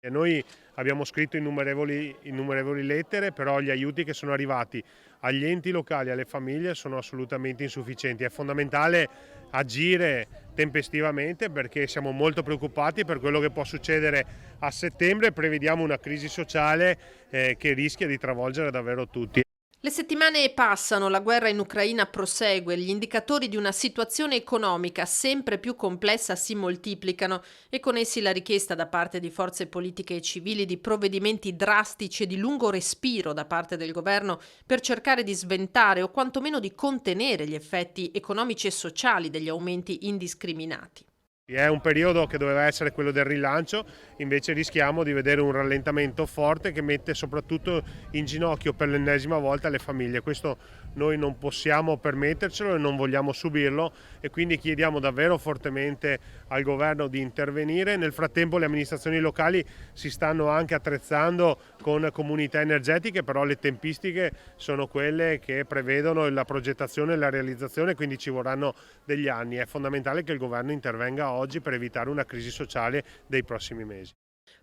E noi abbiamo scritto innumerevoli lettere, però gli aiuti che sono arrivati agli enti locali e alle famiglie sono assolutamente insufficienti. È fondamentale agire tempestivamente perché siamo molto preoccupati per quello che può succedere a settembre. Prevediamo una crisi sociale che rischia di travolgere davvero tutti. Le settimane passano, la guerra in Ucraina prosegue, gli indicatori di una situazione economica sempre più complessa si moltiplicano e con essi la richiesta da parte di forze politiche e civili di provvedimenti drastici e di lungo respiro da parte del governo per cercare di sventare o quantomeno di contenere gli effetti economici e sociali degli aumenti indiscriminati. È un periodo che doveva essere quello del rilancio, invece rischiamo di vedere un rallentamento forte che mette soprattutto in ginocchio per l'ennesima volta le famiglie. Questo noi non possiamo permettercelo e non vogliamo subirlo e quindi chiediamo davvero fortemente al governo di intervenire. Nel frattempo le amministrazioni locali si stanno anche attrezzando con comunità energetiche, però le tempistiche sono quelle che prevedono la progettazione e la realizzazione, quindi ci vorranno degli anni. È fondamentale che il governo intervenga oggi per evitare una crisi sociale dei prossimi mesi.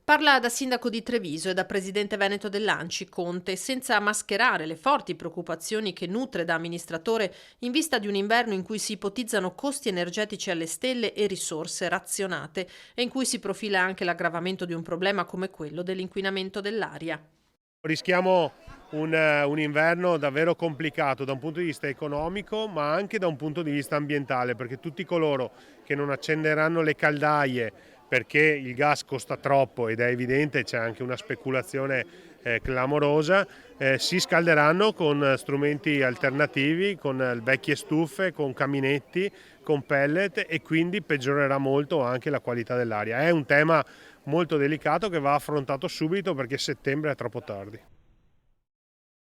Parla da sindaco di Treviso e da presidente veneto dell'ANCI Conte, senza mascherare le forti preoccupazioni che nutre da amministratore in vista di un inverno in cui si ipotizzano costi energetici alle stelle e risorse razionate e in cui si profila anche l'aggravamento di un problema come quello dell'inquinamento dell'aria. Rischiamo un inverno davvero complicato da un punto di vista economico ma anche da un punto di vista ambientale, perché tutti coloro che non accenderanno le caldaie perché il gas costa troppo ed è evidente, c'è anche una speculazione clamorosa, si scalderanno con strumenti alternativi, con vecchie stufe, con caminetti, con pellet e quindi peggiorerà molto anche la qualità dell'aria. È un tema molto delicato che va affrontato subito perché settembre è troppo tardi.